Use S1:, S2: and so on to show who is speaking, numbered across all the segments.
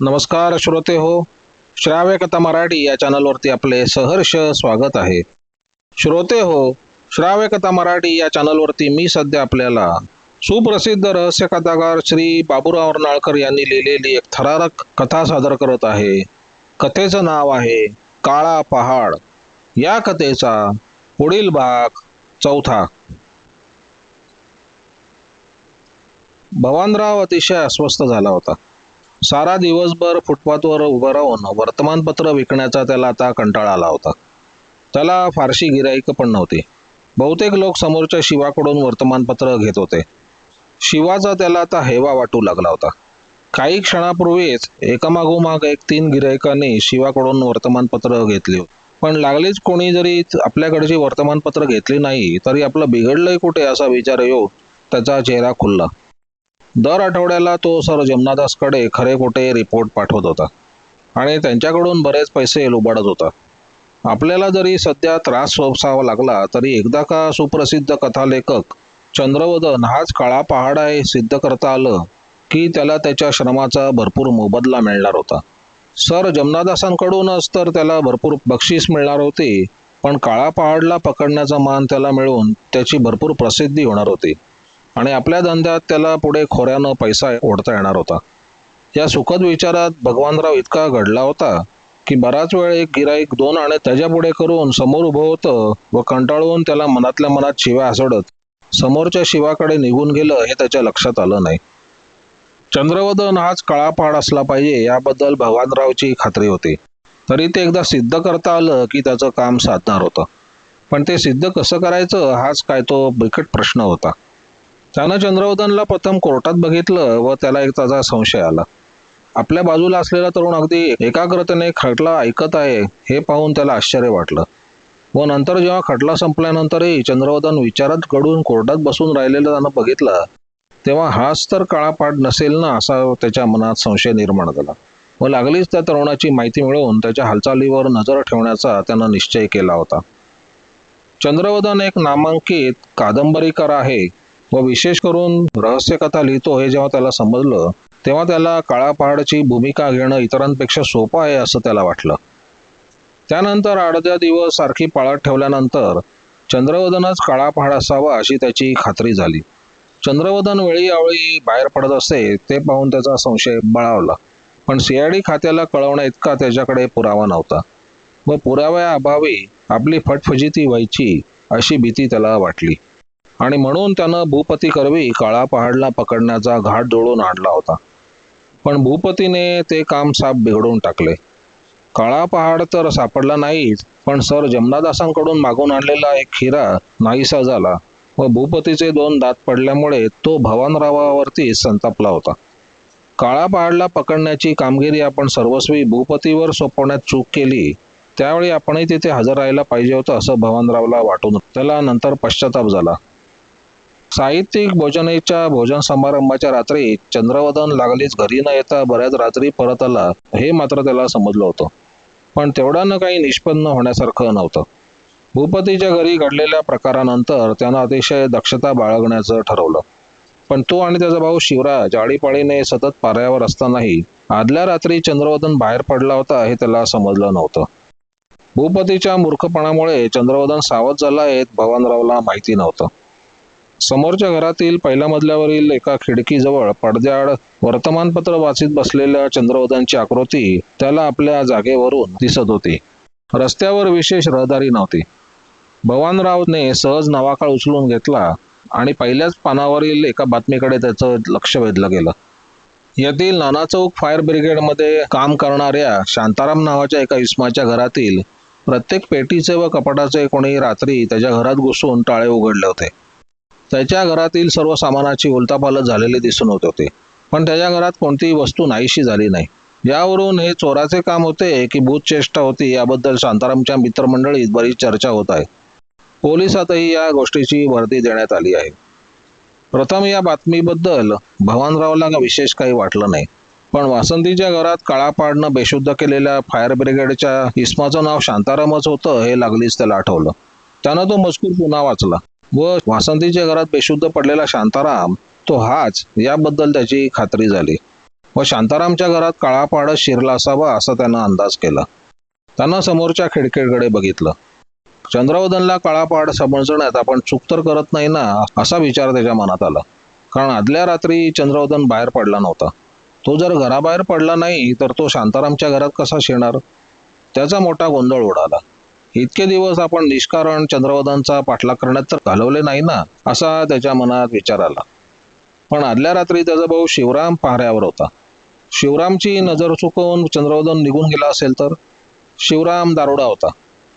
S1: नमस्कार श्रोते हो. श्राव्य कथा मराठी या चॅनलवरती आपले सहर्ष स्वागत आहे. श्रोते हो, श्राव्य कथा मराठी या चॅनलवरती मी सध्या आपल्याला सुप्रसिद्ध रहस्य कथाकार श्री बाबूराव अर्नाळकर यांनी लिहिलेली एक थरारक कथा सादर करत आहे. कथेचं नाव आहे काळा पहाड. या कथेचा पुढील भाग चौथा. भवानराव अतिशय अस्वस्थ झाला होता. सारा दिवसभर फुटपाथवर उभं राहून वर्तमानपत्र विकण्याचा त्याला आता कंटाळा आला होता. त्याला फारशी गिऱ्हाईकं पण नव्हती. बहुतेक लोक समोरच्या शिवाकडून वर्तमानपत्र घेत होते. शिवाचा त्याला आता हेवा वाटू लागला होता. काही क्षणापूर्वीच एकामागोमाग एक 3 गिऱ्हाईकांनी शिवाकडून वर्तमानपत्र घेतली. पण लागलीच कोणी जरी आपल्याकडची वर्तमानपत्र घेतली नाही तरी आपलं बिघडलंय कुठे असा विचार येऊन त्याचा चेहरा खुलला. दर आठवड्याला तो सर जमनादासकडे खरे खोटे रिपोर्ट पाठवत होता आणि त्यांच्याकडून बरेच पैसे लुबाडत होता. आपल्याला जरी सध्या त्रास सोसावा लागला तरी एकदा का सुप्रसिद्ध कथालेखक चंद्रवदन हाच काळा पहाड आहे सिद्ध करता आलं की त्याला त्याच्या श्रमाचा भरपूर मोबदला मिळणार होता. सर जमनादासांकडूनच तर त्याला भरपूर बक्षीस मिळणार होती, पण काळा पहाडला पकडण्याचा मान त्याला मिळून त्याची भरपूर प्रसिद्धी होणार होती आणि आपल्या धंद्यात त्याला पुढे खोऱ्यानं पैसा ओढता येणार होता. या सुखद विचारात भगवानराव इतका घडला होता की बराच वेळ एक गिराईक 2 आणे त्याच्यापुढे करून समोर उभं होतं व कंटाळून त्याला मनातल्या मनात शिव्या हसडत समोरच्या शिवाकडे निघून गेलं हे त्याच्या लक्षात आलं नाही. चंद्रवदन हाच काळा पहाड असला पाहिजे याबद्दल भगवानरावची खात्री होती. तरी ते एकदा सिद्ध करता आलं की त्याचं काम साधणार होतं. पण ते सिद्ध कसं करायचं हाच काय तो बिकट प्रश्न होता. त्यानं चंद्रवदनला प्रथम कोर्टात बघितलं व त्याला एक ताजा संशय आला. आपल्या बाजूला असलेला तरुण अगदी एकाग्रतेने खटला ऐकत आहे हे पाहून त्याला आश्चर्य वाटलं. व नंतर जेव्हा खटला संपल्यानंतरही चंद्रवदन विचारात गढून कोर्टात बसून राहिलेलं त्यानं बघितलं तेव्हा हाच तर काळा पहाड नसेल ना असा त्याच्या मनात संशय निर्माण झाला. व लागलीच त्या तरुणाची माहिती मिळवून त्याच्या हालचालीवर नजर ठेवण्याचा त्यानं निश्चय केला होता. चंद्रवदन एक नामांकित कादंबरीकार आहे व विशेष करून रहस्यकथा लिहितो हे जेव्हा त्याला समजलं तेव्हा त्याला काळा पहाडची भूमिका घेणं इतरांपेक्षा सोपं आहे असं त्याला वाटलं. त्यानंतर अर्ध्या दिवस सारखी पाळत ठेवल्यानंतर चंद्रवदनच काळा पहाड असावा अशी त्याची खात्री झाली. चंद्रवदन वेळीअवेळी बाहेर पडत असे ते पाहून त्याचा संशय बळावला, पण सीआयडी खात्याला कळवण्या इतका त्याच्याकडे पुरावा नव्हता व पुराव्याअभावी आपली फटफजिती व्हायची अशी भीती त्याला वाटली आणि म्हणून त्यानं भूपती करवी काळा पहाडला पकडण्याचा घाट जोडून आणला होता. पण भूपतीने ते काम साफ बिघडून टाकले. काळा पहाड तर सापडला नाहीच, पण सर जमनादासांकडून मागून आणलेला एक हिरा नाहीसा झाला व भूपतीचे 2 दात पडल्यामुळे तो भवानरावावरती संतापला होता. काळा पहाडला पकडण्याची कामगिरी आपण सर्वस्वी भूपतीवर सोपवण्यात चूक केली. त्यावेळी आपणही तिथे हजर राहायला पाहिजे होतं असं भवानरावला वाटून त्याला नंतर पश्चाताप झाला. साहित्यिक भोजनेच्या भोजन समारंभाच्या रात्री चंद्रवदन लागलीच घरी न येता बऱ्याच रात्री परत आला हे मात्र त्याला समजलं होतं. पण तेवढ्यानं काही निष्पन्न होण्यासारखं नव्हतं. भूपतीच्या घरी घडलेल्या प्रकारानंतर त्यानं अतिशय दक्षता बाळगण्याचं ठरवलं. पण तो आणि त्याचा भाऊ शिवराज आळीपाळीने सतत पाऱ्यावर असतानाही आदल्या रात्री चंद्रवदन बाहेर पडला होता हे त्याला समजलं नव्हतं. भूपतीच्या मूर्खपणामुळे चंद्रवदन सावध झाला हे भवानरावला माहिती नव्हतं. समोरच्या घरातील पहिल्या मजल्यावरील एका खिडकीजवळ पडद्याआड वर्तमानपत्र वाचित बसलेल्या चंद्रवदनची आकृती त्याला आपल्या जागेवरून दिसत होती. रस्त्यावर विशेष रहदारी नव्हती. भवानरावने सहज नावाकाळ उचलून घेतला आणि पहिल्याच पानावरील एका बातमीकडे त्याचं लक्ष वेधलं गेलं. यातील नाना चौक फायर ब्रिगेडमध्ये काम करणाऱ्या शांताराम नावाच्या एका इसमाच्या घरातील प्रत्येक पेटीचे व कपाटाचे कोणी रात्री त्याच्या घरात घुसून टाळे उघडले होते. त्याच्या घरातील सर्व सामानाची उलथापालथ झालेली दिसून होत होती, पण त्याच्या घरात कोणतीही वस्तू नाहीशी झाली नाही. यावरून हे चोराचे काम होते की भूतचेष्टा होती याबद्दल शांतारामच्या मित्रमंडळीत बरीच चर्चा होत आहे. पोलिसातही या गोष्टीची वर्दी देण्यात आली आहे. प्रथम या बातमीबद्दल भवानरावला विशेष काही वाटलं नाही, पण वासंतीच्या घरात काळा पहाडनं बेशुद्ध केलेल्या फायर ब्रिगेडच्या इसमाचं नाव शांतारामच होतं हे लागलीच त्याला आठवलं. त्यानं तो मजकूर पुन्हा वाचला व वासंतीच्या घरात बेशुद्ध पडलेला शांताराम तो हाच याबद्दल त्याची खात्री झाली. व शांतारामच्या घरात काळा पहाडच शिरला असावा असा त्यानं अंदाज केला. त्यानं समोरच्या खिडकीकडे बघितलं. चंद्रवदनला काळा पहाड समजण्यात आपण चूक तर करत नाही ना, असा विचार त्याच्या मनात आला. कारण आदल्या रात्री चंद्रवदन बाहेर पडला नव्हता. तो जर घराबाहेर पडला नाही तर तो शांतारामच्या घरात कसा शिरणार? त्याचा मोठा गोंधळ उडाला. इतके दिवस आपण निष्कारण चंद्रवदनचा पाठलाग करण्यात तर घालवले नाही ना, असा त्याच्या मनात विचार आला. पण आदल्या रात्री त्याचा भाऊ शिवराम पहाऱ्यावर होता. शिवरामची नजर चुकवून चंद्रवदन निघून गेला असेल तर? शिवराम दारुडा होता.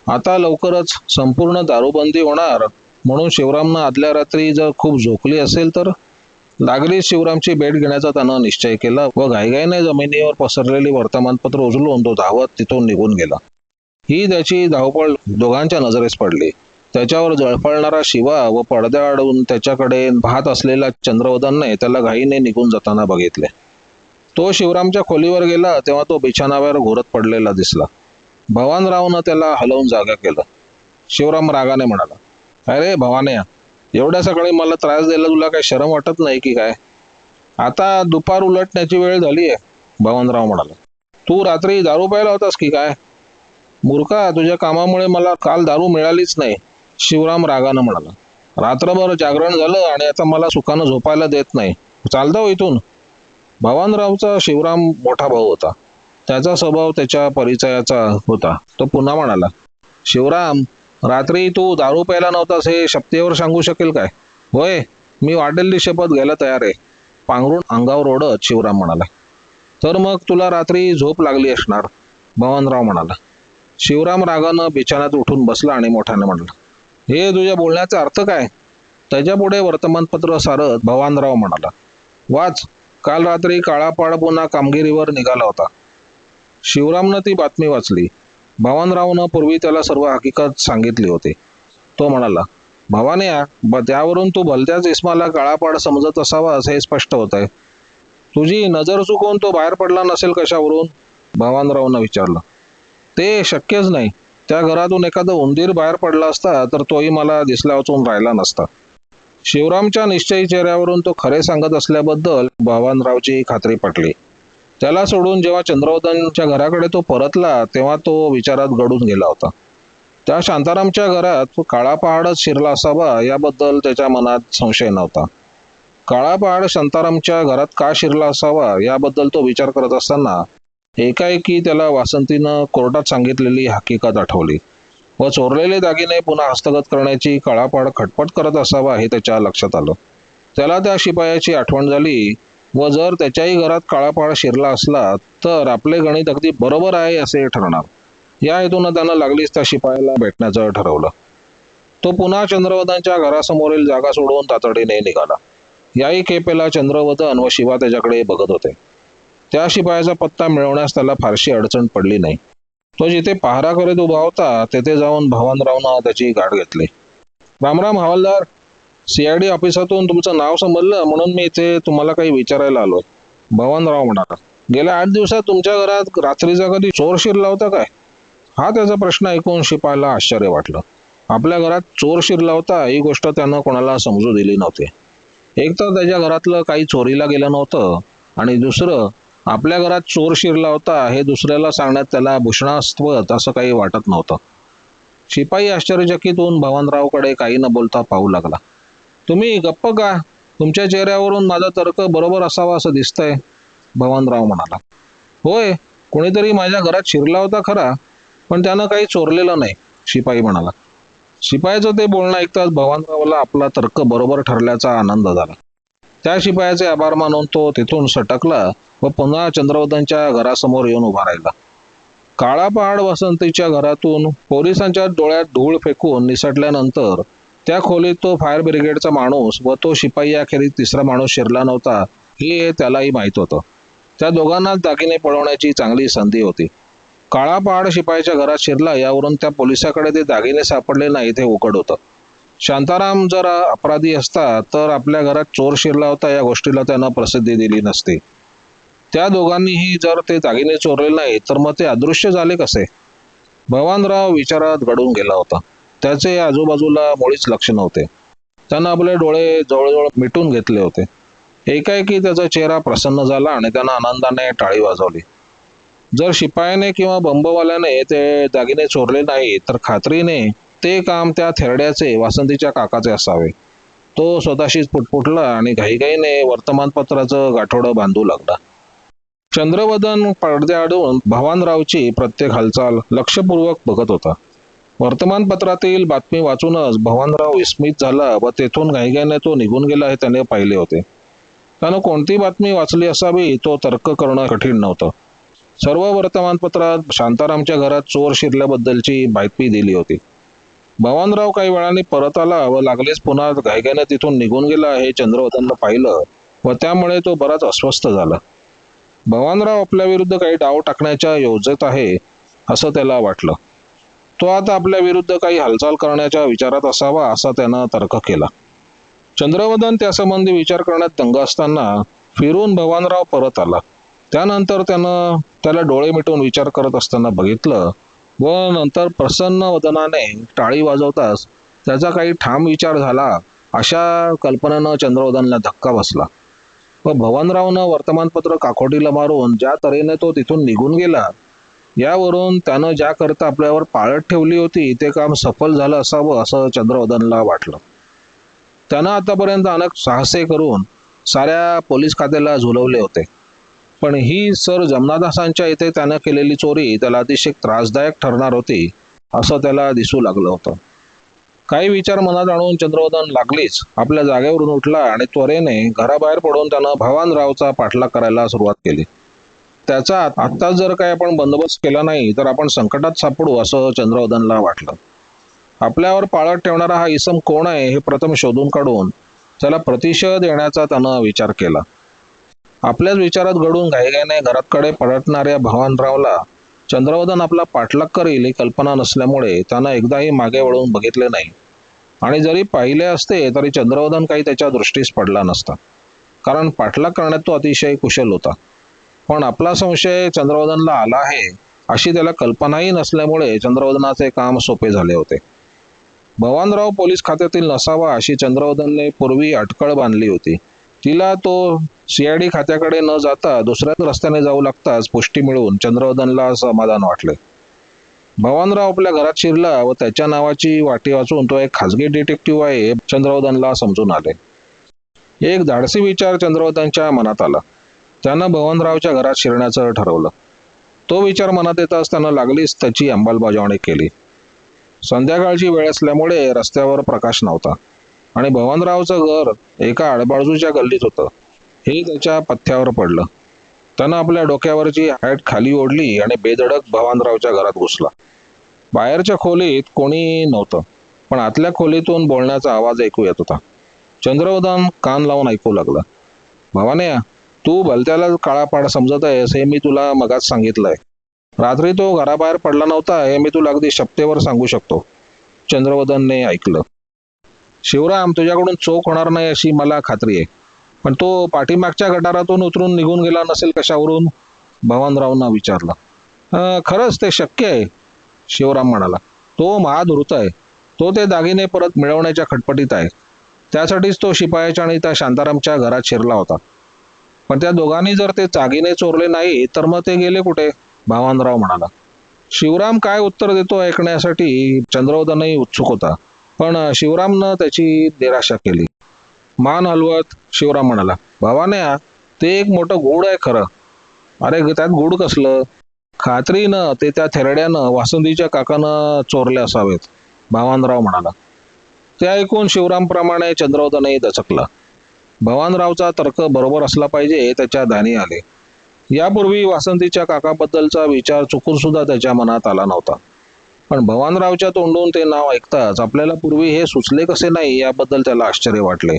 S1: आता लवकरच संपूर्ण दारूबंदी होणार म्हणून शिवरामनं आदल्या रात्री जर खूप झोपली असेल तर? लागलीच शिवरामची भेट घेण्याचा त्यानं निश्चय केला व घाईघाईने जमिनीवर पसरलेली वर्तमानपत्र उचलून तो धावत तिथून निघून गेला. ही त्याची धावपळ दोघांच्या नजरेस पडली. त्याच्यावर जळफळणारा शिवा व पडद्याआडून त्याच्याकडे पाहत असलेला चंद्रवदनने त्याला घाईने निघून जाताना बघितले. तो शिवरामच्या खोलीवर गेला तेव्हा तो बिछाणावर घोरत पडलेला दिसला. भवानरावनं त्याला हलवून जागा केलं. शिवराम रागाने म्हणाला, अरे भवान्या, एवढ्या सकाळी मला त्रास द्यायला तुला काही शरम वाटत नाही की काय? आता दुपार उलटण्याची वेळ झाली आहे, भवानराव म्हणाला. तू रात्री दारू प्यायला होतास की काय? मूर्खा, तुझ्या कामामुळे मला काल दारू मिळालीच नाही, शिवराम रागानं म्हणाला. रात्रभर जागरण झालं आणि आता मला सुखानं झोपायला देत नाही. चालतं हो इथून. भवानरावचा शिवराम मोठा भाऊ होता. त्याचा स्वभाव त्याच्या परिचयाचा होता. तो पुन्हा म्हणाला, शिवराम, रात्री तू दारू प्यायला नव्हतास हे शपथेवर सांगू शकेल काय? होय, मी वाटेल ती शपथ घ्यायला तयार आहे, पांघरून अंगावर ओढत शिवराम म्हणाला. तर मग तुला रात्री झोप लागली असणार, भवानराव म्हणाला. शिवराम रागानं बिछाण्यात उठून बसला आणि मोठ्याने म्हणाला, हे तुझ्या बोलण्याचा अर्थ काय? त्याच्यापुढे वर्तमानपत्र सारत भवानराव म्हणाला, वाच, काल रात्री काळा पहाड पुन्हा कामगिरीवर निघाला होता. शिवरामनं ती बातमी वाचली. भवानरावनं पूर्वी त्याला सर्व हकीकत सांगितली होती. तो म्हणाला, भवान्या, त्यावरून तू भलत्याच इस्माला काळा पहाड समजत असावास हे स्पष्ट होत आहे. तुझी नजर चुकवून तो बाहेर पडला नसेल कशावरून? भवानरावनं विचारलं. ते शक्यच नाही. त्या घरातून एखादा उंदीर बाहेर पडला असता तर तोही मला दिसल्या वाचून राहिला नसता. शिवरामच्या निश्चयी चेहऱ्यावरून तो खरे सांगत असल्याबद्दल भवानरावची खात्री पटली. त्याला सोडून जेव्हा चंद्रवदनच्या घराकडे तो परतला तेव्हा तो विचारात गढून गेला होता. त्या शांतारामच्या घरात काळा पहाडच शिरला असावा याबद्दल त्याच्या मनात संशय नव्हता. काळा पहाड शांतारामच्या घरात का शिरला असावा याबद्दल तो विचार करत असताना एकाएकी त्याला वासंतीनं कोर्टात सांगितलेली हकीकत आठवली व चोरलेले दागिने पुन्हा हस्तगत करण्याची काळा पहाड खटपट करत असावा हे त्याच्या लक्षात आलं. त्याला त्या शिपायाची आठवण झाली व जर त्याच्याही घरात काळा पहाड शिरला असला तर आपले गणित अगदी बरोबर आहे असे ठरणार. या हेतूनं त्यानं लागलीच त्या शिपायाला भेटण्याचं ठरवलं. तो पुन्हा चंद्रवदनच्या घरासमोरील जागा सोडून तातडीने निघाला. याही खेपेला चंद्रवदन व शिवा त्याच्याकडे बघत होते. त्या शिपायाचा पत्ता मिळवण्यास त्याला फारशी अडचण पडली नाही. तो जिथे पहारा करीत उभा होता तेथे जाऊन भवानरावनं त्याची गाठ घेतली. रामराम हवालदार, CID ऑफिसातून तुमचं नाव समजलं म्हणून मी इथे तुम्हाला काही विचारायला आलोय, भवानराव म्हणाला. गेल्या 8 दिवसात तुमच्या घरात रात्रीचा कधी चोर शिरला होता काय? हा त्याचा प्रश्न ऐकून शिपायाला आश्चर्य वाटलं. आपल्या घरात चोर शिरला होता ही गोष्ट त्यानं कोणाला समजू दिली नव्हती. एक तर त्याच्या घरातलं काही चोरीला गेलं नव्हतं आणि दुसरं, आपल्या घरात चोर शिरला होता हे दुसऱ्याला सांगण्यात त्याला भूषणास्पद असं काही वाटत नव्हतं. शिपाई आश्चर्यचकित होऊन भवानरावकडे काही न बोलता पाहू लागला. तुम्ही गप्प का? तुमच्या चेहऱ्यावरून माझा तर्क बरोबर असावा असं दिसतंय, भवानराव म्हणाला. होय, कोणीतरी माझ्या घरात शिरला होता खरा, पण त्यानं काही चोरलेलं नाही, शिपाई म्हणाला. शिपायाचं ते बोलणं ऐकताच भवानरावला आपला तर्क बरोबर ठरल्याचा आनंद झाला. त्या शिपायाचे आभार मानून तो तिथून सटकला व पुन्हा चंद्रवदनच्या घरासमोर येऊन उभा राहिला. काळा पहाड वसंतीच्या घरातून पोलिसांच्या डोळ्यात धूळ फेकून निसटल्यानंतर त्या खोलीत तो फायर ब्रिगेडचा माणूस व तो शिपाई अखेरीस तिसरा माणूस शिरला नव्हता हे त्यालाही माहीत होतं. त्या दोघांनाच दागिने पळवण्याची चांगली संधी होती. काळा पहाड शिपायाच्या घरात शिरला यावरून त्या पोलिसाकडे ते दागिने सापडले नाहीत हे उघड होतं. शांताराम जर अपराधी असता तर आपल्या घरात चोर शिरला होता या गोष्टीला त्यानं प्रसिद्धी दिली नसती. त्या दोघांनीही जर ते दागिने चोरले नाही तर मग ते अदृश्य झाले कसे? भवानराव विचारात गढून गेला होता. त्याचे आजूबाजूला मुळीच लक्ष नव्हते. त्यानं आपले डोळे जवळजवळ मिटून घेतले होते. एकाएकी त्याचा चेहरा प्रसन्न झाला आणि त्यानं आनंदाने टाळी वाजवली. जर शिपायाने किंवा बंबवाल्याने ते दागिने चोरले नाही तर खात्रीने ते काम त्या थेरड्याचे, वासंतीच्या काकाचे असावे. तो स्वतःशीच पुटपुटला आणि घाईघाईने वर्तमानपत्राचं गाठोडं बांधू लागला. चंद्रवदन पडद्याआडून भवानरावची प्रत्येक हालचाल लक्षपूर्वक बघत होता. वर्तमानपत्रातील बातमी वाचूनच भवानराव विस्मित झाला व तेथून घाईघाईने तो निघून गेला हे त्याने पाहिले होते. त्यानं कोणती बातमी वाचली असावी तो तर्क करणं कठीण नव्हतं. सर्व वर्तमानपत्रात शांतारामच्या घरात चोर शिरल्याबद्दलची बातमी दिली होती. भवानराव काही वेळाने परत आला व लागलीच पुन्हा घाईघाईने तिथून निघून गेला हे चंद्रवदननं पाहिलं व त्यामुळे तो बराच अस्वस्थ झाला. भवानराव आपल्या विरुद्ध काही डाव टाकण्याच्या योजनेत आहे असं त्याला वाटलं. तो आता आपल्या विरुद्ध काही हालचाल करण्याच्या विचारात असावा असा त्यानं तर्क केला. चंद्रवदन त्यासंबंधी विचार करण्यात दंग असताना फिरून भवानराव परत आला. त्यानंतर त्यानं त्याला डोळे मिटून विचार करत असताना बघितलं व नंतर प्रसन्न वदनाने टाळी वाजवताच त्याचा काही ठाम विचार झाला अशा कल्पनेनं चंद्रवदनला धक्का बसला व भवानरावनं वर्तमानपत्र काकोटीला मारून ज्या तऱ्हेने तो तिथून निघून गेला यावरून त्यानं ज्याकरता आपल्यावर पाळत ठेवली होती ते काम सफल झालं असावं असं चंद्रवदनला वाटलं. त्यानं आतापर्यंत अनेक साहसे करून साऱ्या पोलीस खात्याला झुलवले होते, पण ही सर जमनादासांच्या इथे त्यानं केलेली चोरी त्याला अतिशय त्रासदायक ठरणार होती असं त्याला दिसू लागलं होतं. काही विचार मनात आणून चंद्रवदन लागलीच आपल्या जागेवरून उठला आणि त्वरेने घराबाहेर पडून त्यानं भवानरावचा पाठलाग करायला सुरुवात केली. त्याचा आत्ताच जर काही आपण बंदोबस्त केला नाही तर आपण संकटात सापडू असं चंद्रवदनला वाटलं. आपल्यावर पाळत ठेवणारा हा इसम कोण आहे हे प्रथम शोधून काढून त्याला प्रतिशय देण्याचा त्यानं विचार केला. आपल्याच विचारात घडून घाईघाईने घराकडे परतणाऱ्या भवानरावला चंद्रवदन आपला पाठलाग करील ही कल्पना नसल्यामुळे त्यानं एकदाही मागे वळून बघितले नाही आणि जरी पाहिले असते तरी चंद्रवदन काही त्याच्या दृष्टीस पडला नसता, कारण पाठलाग करण्यात तो अतिशय कुशल होता. पण आपला संशय चंद्रवदनला आला आहे अशी त्याला कल्पनाही नसल्यामुळे चंद्रवदनाचे काम सोपे झाले होते. भवानराव पोलीस खात्यातील नसावा अशी चंद्रवदनने पूर्वी अटकळ बांधली होती. तिला तो CID खात्याकडे न जाता दुसऱ्याच रस्त्याने जाऊ लागताच पुष्टी मिळून चंद्रवदनला समाधान वाटले. भवानराव आपल्या घरात शिरला व त्याच्या नावाची वाटी वाचून तो एक खाजगी डिटेक्टिव्ह आहे हे चंद्रवदनला समजून आले. एक धाडसी विचार चंद्रवदनच्या मनात आला. त्यानं भवानरावच्या घरात शिरण्याचं ठरवलं. तो विचार मनात येताच त्यानं लागलीच त्याची अंमलबजावणी केली. संध्याकाळची वेळ असल्यामुळे रस्त्यावर प्रकाश नव्हता आणि भवानरावचं घर एका आडबाजूच्या गल्लीत होतं हे त्याच्या पथ्यावर पडलं. त्यानं आपल्या डोक्यावरची हॅट खाली ओढली आणि बेधडक भवानरावच्या घरात घुसला. बाहेरच्या खोलीत कोणी नव्हतं, पण आतल्या खोलीतून बोलण्याचा आवाज ऐकू येत होता. चंद्रवदन कान लावून ऐकू लागला. भवान्या, तू भलत्याला काळापाड समजत आहेस हे मी तुला मगाच सांगितलंय. रात्री तो घराबाहेर पडला नव्हता हे मी तुला अगदी शपथेवर सांगू शकतो. चंद्रवदनने ऐकलं. शिवराम, तुझ्याकडून चोख होणार नाही अशी मला खात्री आहे, पण तो पाठीमागच्या गटारातून उतरून निघून गेला नसेल कशावरून? भवानरावनं विचारलं. खरंच ते शक्य आहे, शिवराम म्हणाला. तो महाधूर्त आहे. तो ते दागिने परत मिळवण्याच्या खटपटीत आहे. त्यासाठीच तो शिपायाच्या आणि त्या शांतारामच्या घरात शिरला होता. पण त्या दोघांनी जर ते दागिने चोरले नाही तर मग ते गेले कुठे? भवानराव म्हणाला. शिवराम काय उत्तर देतो ऐकण्यासाठी चंद्रवदनही उत्सुक होता, पण शिवरामनं त्याची निराशा केली. मान हलवत शिवराम म्हणाला. भवान्या, ते एक मोठं गूढ आहे खरं. अरे त्यात गूढ कसलं? खात्रीनं ते त्या थेरड्यानं वासंतीच्या काकानं चोरले असावेत, भवानराव म्हणाला. ते ऐकून शिवरामप्रमाणे चंद्रवदनही दचकला. भवानरावचा तर्क बरोबर असला पाहिजे हे त्याच्या ध्यानी आले. यापूर्वी वासंतीच्या काकाबद्दलचा विचार चुकून सुद्धा त्याच्या मनात आला नव्हता, पण भवानरावच्या तोंडून ते नाव ऐकताच आपल्याला पूर्वी हे सुचले कसे नाही याबद्दल त्याला आश्चर्य वाटले.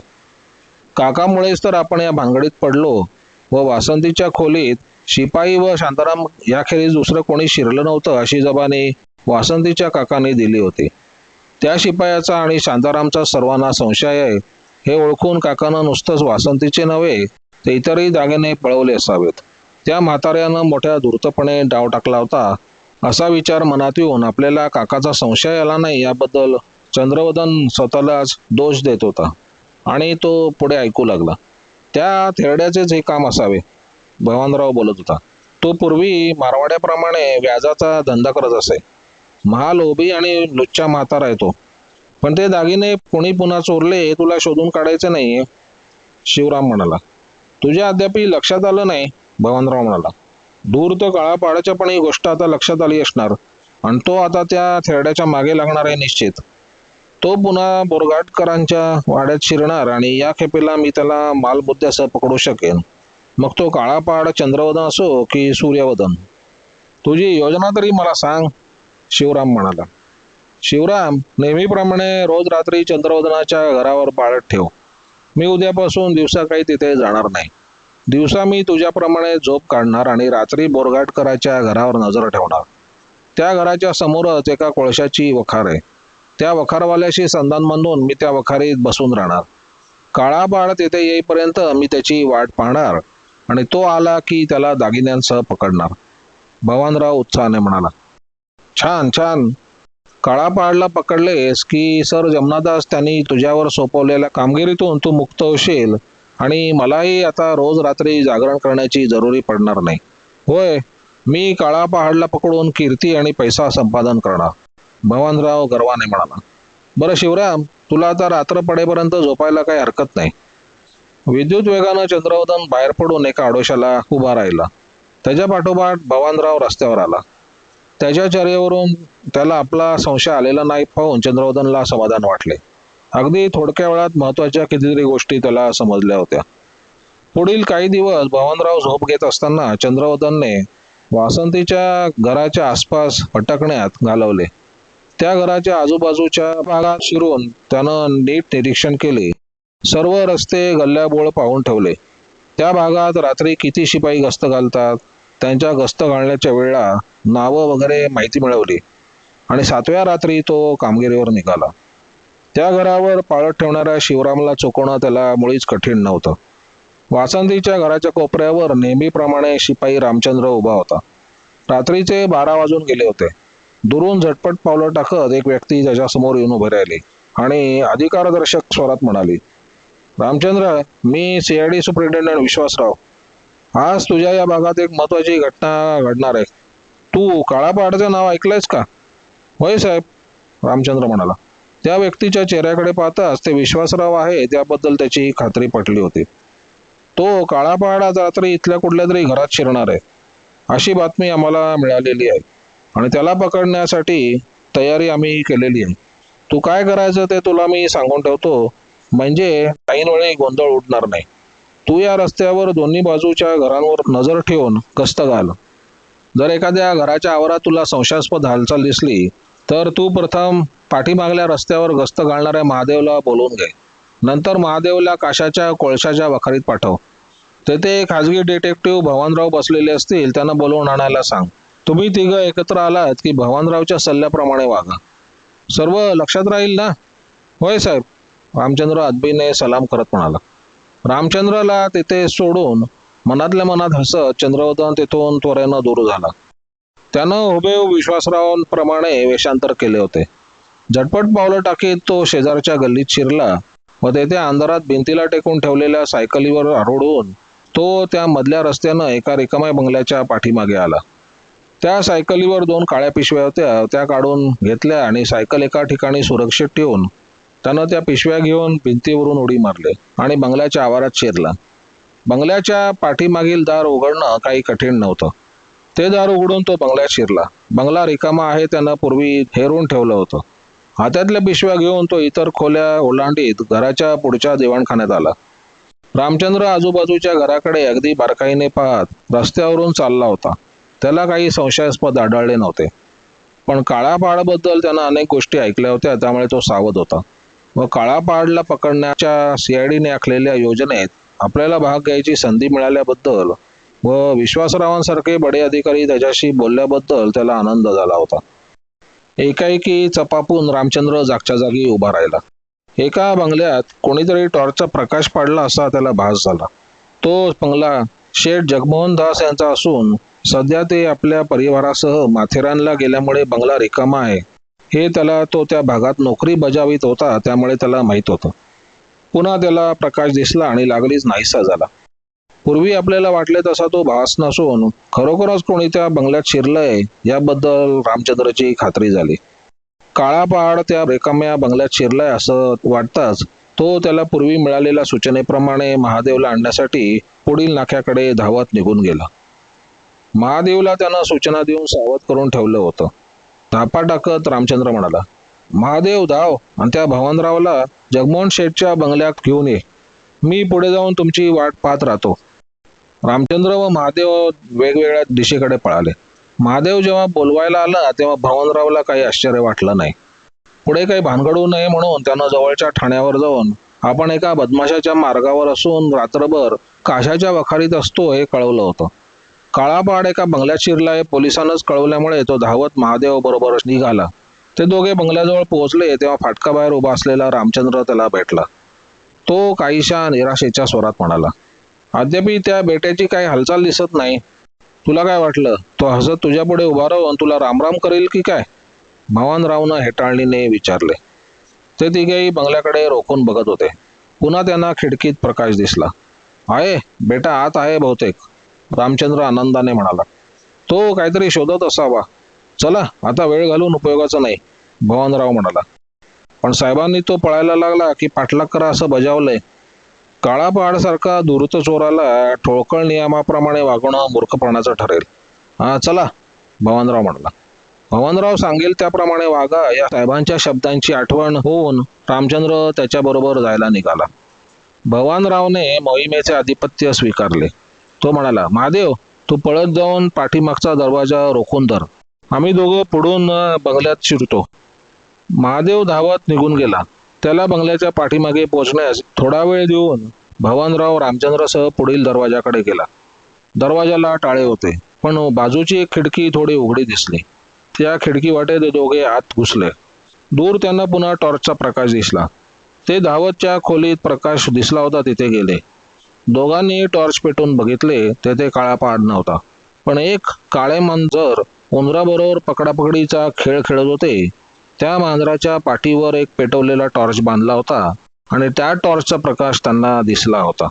S1: काकामुळेच तर आपण या भानगडीत पडलो व वासंतीच्या खोलीत शिपाई व शांताराम याखेरीज दुसरं कोणी शिरलं नव्हतं अशी जबानी वासंतीच्या काकाने दिली होती. त्या शिपायाचा आणि शांतारामचा सर्वांना संशय आहे हे ओळखून काकानं नुसतंच वासंतीचे नव्हे तर इतरही दागिने पळवले असावेत. त्या म्हाताऱ्यानं मोठ्या धूर्तपणे डाव टाकला होता असा विचार मनात येऊन आपल्याला काकाचा संशय आला नाही याबद्दल चंद्रवदन स्वतःलाच दोष देत होता आणि तो पुढे ऐकू लागला. त्या थेरड्याचेच हे काम असावे, भवानराव बोलत होता. तो पूर्वी मारवाड्याप्रमाणे व्याजाचा धंदा करत असे. महालोभी आणि लुच्चा म्हातारा आहे तो. पण ते दागिने कोणी पुन्हा चोरले हे तुला शोधून काढायचे नाही, शिवराम म्हणाला. तुझ्या अद्याप लक्षात आलं नाही, भवानराव म्हणाला. दूर तर काळापाडाच्या पण ही गोष्ट आता लक्षात आली असणार, आणि तो आता त्या थेरड्याच्या मागे लागणार आहे निश्चित. तो पुन्हा बोरघाटकरांच्या वाड्यात शिरणार आणि या खेपेला मी त्याला मालबुद्ध्यासह पकडू शकेन. मग तो काळापहाड चंद्रवदन असो की सूर्यवदन. तुझी योजना तरी मला सांग, शिवराम म्हणाला. शिवराम, नेहमीप्रमाणे रोज रात्री चंद्रवदनाच्या घरावर पाळत ठेव. मी उद्यापासून दिवसा काही तिथे जाणार नाही. दिवसा मी तुझ्याप्रमाणे झोप काढणार आणि रात्री बोरघाटकराच्या घरावर नजर ठेवणार. त्या घराच्या समोरच एका कोळशाची वखार आहे. त्या वखारवाल्याशी संधान बांधून मी त्या वखारीत बसून राहणार. काळापाड तिथे येईपर्यंत मी त्याची वाट पाहणार आणि तो आला की त्याला दागिन्यांसह पकडणार. भवानराव उत्साहाने म्हणाला. छान छान. काळापाडला पकडलेस की सर जमनादास त्यांनी तुझ्यावर सोपवलेल्या कामगिरीतून तू मुक्त होशील आणि मलाही आता रोज रात्री जागरण करण्याची जरुरी पडणार नाही. होय, मी काळापहाडला पकडून कीर्ती आणि पैसा संपादन करणार, भवानराव गर्वाने म्हणाला. बरं शिवराम, तुला आता रात्र पडेपर्यंत झोपायला काही हरकत नाही. विद्युत वेगानं चंद्रवदन बाहेर पडून एका आडोशाला उभा राहिला. त्याच्या पाठोपाठ भवानराव रस्त्यावर आला. त्याच्या चर्येवरून त्याला आपला संशय आलेला नाही पाहून चंद्रवदनला समाधान वाटले. अगदी थोडक्या वेळात महत्वाच्या कितीतरी गोष्टी त्याला समजल्या होत्या. पुढील काही दिवस भवानराव झोप घेत असताना चंद्रवदनने वासंतीच्या घराच्या आसपास भटकण्यात घालवले. त्या घराच्या आजूबाजूच्या भागात शिरून त्यानं नीट निरीक्षण केले. सर्व रस्ते गल्ल्याबोळ पाहून ठेवले. त्या भागात रात्री किती शिपाई गस्त घालतात, त्यांच्या गस्त घालण्याच्या वेळा, नावं वगैरे माहिती मिळवली आणि 7व्या रात्री तो कामगिरीवर निघाला. त्या घरावर पाळत ठेवणाऱ्या शिवरामला चुकवणं त्याला मुळीच कठीण नव्हतं. वासंतीच्या घराच्या कोपऱ्यावर नेहमीप्रमाणे शिपाई रामचंद्र उभा होता. रात्रीचे 12 वाजून गेले होते. दुरून झटपट पावलं टाकत एक व्यक्ती त्याच्यासमोर येऊन उभी राहिली आणि अधिकारदर्शक स्वरात म्हणाली. रामचंद्र, मी CID सुपरिटेंडंट विश्वासराव. आज तुझ्या या भागात एक महत्वाची घटना घडणार आहे. तू काळापहाडचं नाव ऐकलंयस का? होय साहेब, रामचंद्र म्हणाला. त्या व्यक्तीच्या चेहऱ्याकडे पाहताच ते विश्वासराव आहे त्याबद्दल त्याची खात्री पटली होती. तो काळापहाड आज रात्री इथल्या कुठल्या तरी घरात शिरणार आहे, अशी बातमी आम्हाला मिळालेली आहे आणि त्याला पकडण्यासाठी तयारी आम्ही केलेली आहे. तू काय करायचं ते तुला मी सांगून ठेवतो, म्हणजे ऐन वेळी गोंधळ उडणार नाही. तू या रस्त्यावर दोन्ही बाजूच्या घरांवर नजर ठेवून गस्त घाल. जर एखाद्या घराच्या आवारात तुला संशयास्पद हालचाल दिसली तर तू प्रथम पाठीमागल्या रस्त्यावर गस्त घालणाऱ्या महादेवला बोलवून घे. नंतर महादेवला काशाच्या कोळशाच्या वखारीत पाठव. तेथे खाजगी डिटेक्टिव्ह भवानराव बसलेले असतील, त्यांना बोलवून आणायला सांग. तुम्ही तिघं एकत्र आलात की भवानरावच्या सल्ल्याप्रमाणे वागा. सर्व लक्षात राहील ना? होय साहेब, रामचंद्र अदबीने सलाम करत म्हणाला. रामचंद्रला तिथे सोडून मनातल्या मनात हसत चंद्रवदन तिथून त्वरेनं दूर झाला. त्यानं हुबेहूब विश्वासरावांप्रमाणे वेषांतर केले होते. झटपट पावलं टाकीत तो शेजारच्या गल्लीत शिरला व तेथे अंधारात भिंतीला टेकून ठेवलेल्या सायकलीवर आरोढून तो त्या मधल्या रस्त्यानं एका रिकाम्या बंगल्याच्या पाठीमागे आला. त्या सायकलीवर 2 काळ्या पिशव्या होत्या, त्या काढून घेतल्या आणि सायकल एका ठिकाणी सुरक्षित ठेवून त्यानं त्या पिशव्या घेऊन भिंतीवरून उडी मारली आणि बंगल्याच्या आवारात शिरला. बंगल्याच्या पाठीमागील दार उघडणं काही कठीण नव्हतं. ते दार उघडून तो बंगल्यात शिरला. बंगला रिकामा आहे, त्यानं पूर्वी हेरून ठेवलं होतं. हातातल्या पिशव्या घेऊन तो इतर खोल्या ओलांडीत घराच्या पुढच्या दिवाणखान्यात आला. रामचंद्र आजूबाजूच्या घराकडे अगदी बारकाईने पाहत रस्त्यावरून चालला होता. त्याला काही संशयास्पद आढळले नव्हते, पण काळापहाडबद्दल त्यानं अनेक गोष्टी ऐकल्या होत्या, त्यामुळे तो सावध होता व काळापहाडला पकडण्याच्या CIDने आखलेल्या योजनेत आपल्याला भाग घ्यायची संधी मिळाल्याबद्दल व विश्वासरावांसारखे बडे अधिकारी त्याच्याशी बोलल्याबद्दल त्याला आनंद झाला होता. एकाएकी चपापून रामचंद्र जागच्या जागी उभा राहिला. एका बंगल्यात कोणीतरी टॉर्चचा प्रकाश पाडला असा त्याला भास झाला. तो बंगला शेठ जगमोहन दास यांचा असून सध्या ते आपल्या परिवारासह माथेरानला गेल्यामुळे बंगला रिकामा आहे हे त्याला, तो त्या भागात नोकरी बजावित होता त्यामुळे त्याला माहीत होतं. पुन्हा त्याला प्रकाश दिसला आणि लागलीच नाहीसा झाला. पूर्वी आपल्याला वाटले तसा तो भास नसून खरोखरच कोणी त्या बंगल्यात शिरलंय याबद्दल रामचंद्रची खात्री झाली. काळा पहाड त्या रिकाम्या बंगल्यात शिरलाय असं वाटताच तो त्याला पूर्वी मिळालेल्या सूचनेप्रमाणे महादेवला आणण्यासाठी पुढील नाक्याकडे धावत निघून गेला. महादेवला त्यानं सूचना देऊन सावध करून ठेवलं होतं. धापा टाकत रामचंद्र म्हणाला, महादेव धाव आणि त्या भवानरावला जगमोहन शेठच्या बंगल्यात घेऊन ये. मी पुढे जाऊन तुमची वाट पाहत राहतो. रामचंद्र व महादेव वेगवेगळ्या दिशेकडे पळाले. महादेव जेव्हा बोलवायला आला तेव्हा भवानरावला काही आश्चर्य वाटलं नाही. पुढे काही भानगडू नये म्हणून त्यानं जवळच्या ठाण्यावर जाऊन आपण एका बदमाशाच्या मार्गावर असून रात्रभर काशाच्या वखारीत असतो हे कळवलं होतं. काळा पहाड एका बंगल्यात शिरलाय पोलिसांनाच कळवल्यामुळे तो धावत महादेव बरोबर निघाला. ते दोघे बंगल्याजवळ पोहोचले तेव्हा फाटकाबाहेर उभा असलेला रामचंद्र त्याला भेटला. तो काहीशा निराशेच्या स्वरात म्हणाला, अद्यापि त्या बेट्याची काही हालचाल दिसत नाही. तुला काय वाटलं, तो हसत तुझ्यापुढे उभा राहून तुला रामराम करेल की काय? भवानरावनं हेटाळणीने विचारले. ते तिघेही बंगल्याकडे रोखून बघत होते. पुन्हा त्यांना खिडकीत प्रकाश दिसला. आहे, बेटा आत आहे बहुतेक, रामचंद्र आनंदाने म्हणाला. तो काहीतरी शोधत असावा. चला आता वेळ घालून उपयोगाचा नाही, भवानराव म्हणाला. पण साहेबांनी तो पळायला लागला की पाठलाग करा असं बजावलंय. काळा पहाडसारखा धूर्त चोराला ठोळकळ नियमाप्रमाणे वागणं मूर्खपणाचं ठरेल. हा चला, भवानराव म्हणाला. भवानराव सांगेल त्याप्रमाणे वागा या साहेबांच्या शब्दांची आठवण होऊन रामचंद्र त्याच्याबरोबर जायला निघाला. भवानरावने मोहिमेचे आधिपत्य स्वीकारले. तो म्हणाला, महादेव तू पळत जाऊन पाठीमागचा दरवाजा रोखून धर. आम्ही दोघं पुढून बंगल्यात शिरतो. महादेव धावत निघून गेला. त्याला बंगल्याच्या पाठीमागे पोहोचण्यास थोडा वेळ देऊन भवानराव रामचंद्रसह पुढील दरवाजाकडे गेला. दरवाजाला टाळे होते, पण बाजूची एक खिडकी थोडी उघडी दिसली. त्या खिडकी वाटे ते दोघे आत घुसले. दूर त्यांना पुन्हा टॉर्चचा प्रकाश दिसला. ते धावतच्या खोलीत प्रकाश दिसला होता तिथे गेले. दोघांनी टॉर्च पेटून बघितले. तेथे काळा पहाड नव्हता, पण एक काळे मांजर उंदराबरोबर पकडापकडीचा खेळ खेळत होते. त्या मांजराच्या पाठीवर एक पेटवलेला टॉर्च बांधला होता आणि त्या टॉर्चचा प्रकाश त्यांना दिसला होता.